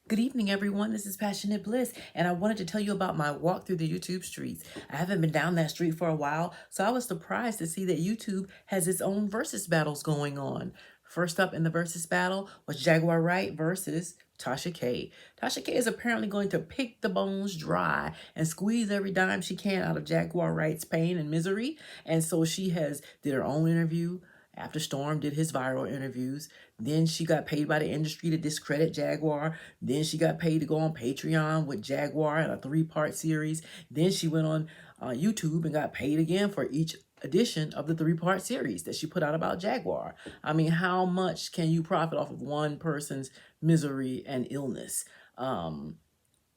Good evening, everyone. This is Passionate Bliss, and I wanted to tell you about my walk through the YouTube streets. I haven't been down that street for a while, so I was surprised to see that YouTube has its own versus battles going on. First up in the versus battle was Jaguar Wright versus Tasha K. Tasha K is apparently going to pick the bones dry and squeeze every dime she can out of Jaguar Wright's pain and misery, and so she has did her own interview after Storm did his viral interviews. Then she got paid by the industry to discredit Jaguar. Then she got paid to go on Patreon with Jaguar in a 3-part series. Then she went on YouTube and got paid again for each edition of the 3-part series that she put out about Jaguar. I mean, how much can you profit off of one person's misery and illness? I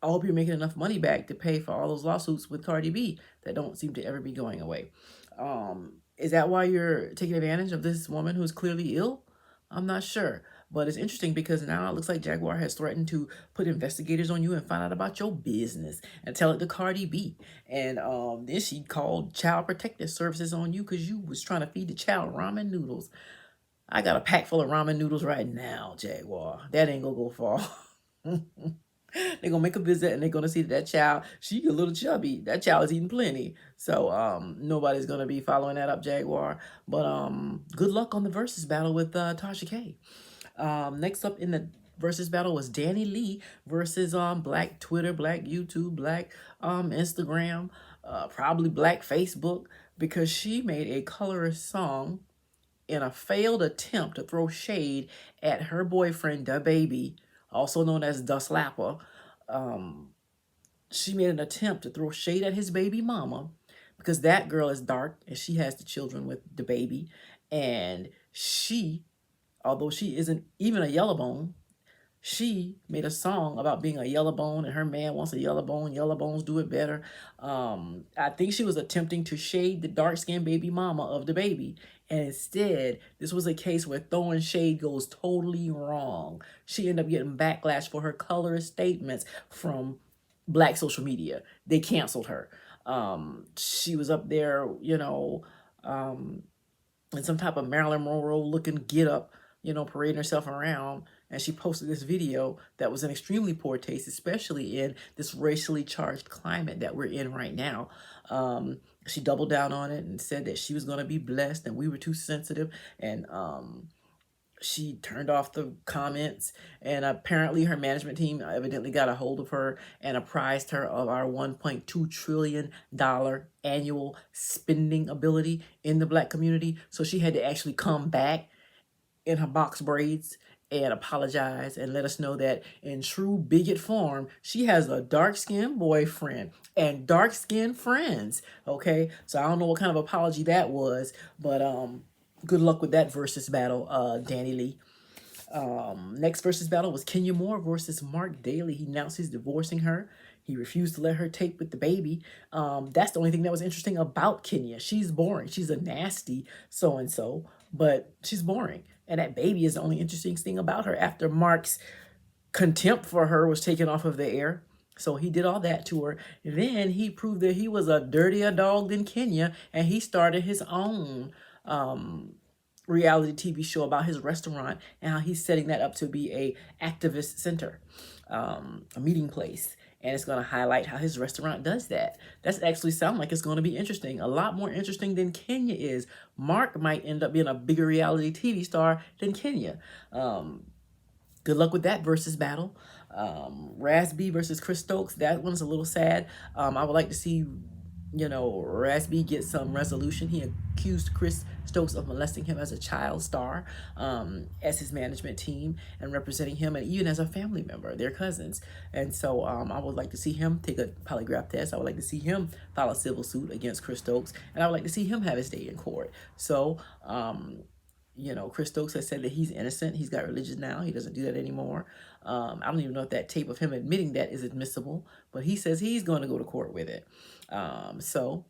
hope you're making enough money back to pay for all those lawsuits with Cardi B that don't seem to ever be going away. Is that why you're taking advantage of this woman who's clearly ill? I'm not sure. But it's interesting because now it looks like Jaguar has threatened to put investigators on you and find out about your business and tell it to Cardi B. And then she called Child Protective Services on you because you was trying to feed the child ramen noodles. I got a pack full of ramen noodles right now, Jaguar. That ain't gonna go far. They're gonna make a visit and they're gonna see that child, she a little chubby. That child is eating plenty. So nobody's gonna be following that up, Jaguar. But good luck on the versus battle with Tasha K. Next up in the versus battle was Danny Lee versus Black Twitter, Black YouTube, Black Instagram, probably Black Facebook, because she made a colorist song in a failed attempt to throw shade at her boyfriend, DaBaby, also known as Da Slapper. She made an attempt to throw shade at his baby mama because that girl is dark and she has the children with DaBaby. And she, although she isn't even a yellow bone, she made a song about being a yellow bone and her man wants a yellow bone. Yellow bones do it better. I think she was attempting to shade the dark-skinned baby mama of DaBaby. And instead, this was a case where throwing shade goes totally wrong. She ended up getting backlash for her colorist statements from Black social media. They canceled her. She was up there, in some type of Marilyn Monroe looking get up, parading herself around. And she posted this video that was in extremely poor taste, especially in this racially charged climate that we're in right now. She doubled down on it and said that she was going to be blessed and we were too sensitive. And she turned off the comments, and apparently her management team evidently got a hold of her and apprised her of our $1.2 trillion annual spending ability in the Black community. So she had to actually come back in her box braids and apologize and let us know that in true bigot form, she has a dark-skinned boyfriend and dark-skinned friends. Okay, so I don't know what kind of apology that was, but good luck with that versus battle, Danny Lee. Next versus battle was Kenya Moore versus Mark Daly. He announced he's divorcing her. He refused to let her tape with DaBaby. That's the only thing that was interesting about Kenya. She's boring. She's a nasty so-and-so, but she's boring. And that baby is the only interesting thing about her after Mark's contempt for her was taken off of the air. So he did all that to her. Then he proved that he was a dirtier dog than Kenya, and he started his own reality TV show about his restaurant and how he's setting that up to be a activist center, a meeting place. And it's going to highlight how his restaurant does that. That's actually sound like it's going to be interesting. A lot more interesting than Kenya is. Mark might end up being a bigger reality TV star than Kenya. Good luck with that versus battle. Rasby versus Chris Stokes. That one's a little sad. I would like to see Rasby get some resolution. He accused Chris Stokes of molesting him as a child star, as his management team and representing him, and even as a family member. They're cousins. And so I would like to see him take a polygraph test. I would like to see him file a civil suit against Chris Stokes, and I would like to see him have his day in court. So, Chris Stokes has said that he's innocent. He's got religion now. He doesn't do that anymore. I don't even know if that tape of him admitting that is admissible, but he says he's going to go to court with it. So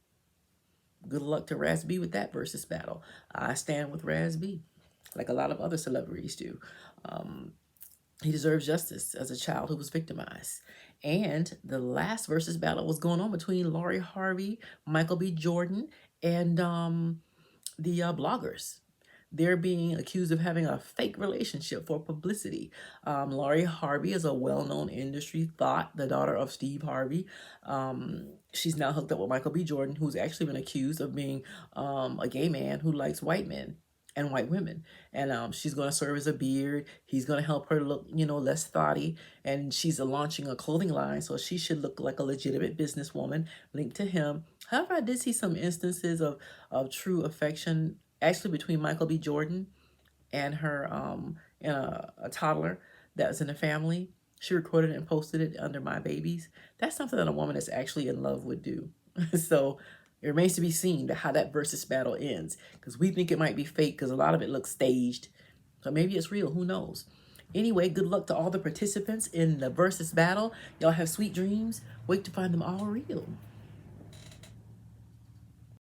good luck to Raz B with that versus battle. I stand with Raz B, like a lot of other celebrities do. He deserves justice as a child who was victimized. And the last versus battle was going on between Lori Harvey, Michael B. Jordan, and the bloggers. they're being accused of having a fake relationship for publicity. Lori Harvey is a well-known industry thought, the daughter of Steve Harvey. She's now hooked up with Michael B. Jordan, who's actually been accused of being a gay man who likes white men and white women. And she's going to serve as a beard. He's going to help her look, less thoughty. And she's launching a clothing line, so she should look like a legitimate businesswoman linked to him. However, I did see some instances of true affection actually between Michael B. Jordan and her and a toddler that was in the family. She recorded it and posted it under My Babies. That's something that a woman that's actually in love would do. So it remains to be seen how that versus battle ends, because we think it might be fake because a lot of it looks staged. So maybe it's real. Who knows? Anyway, good luck to all the participants in the versus battle. Y'all have sweet dreams. Wait to find them all real.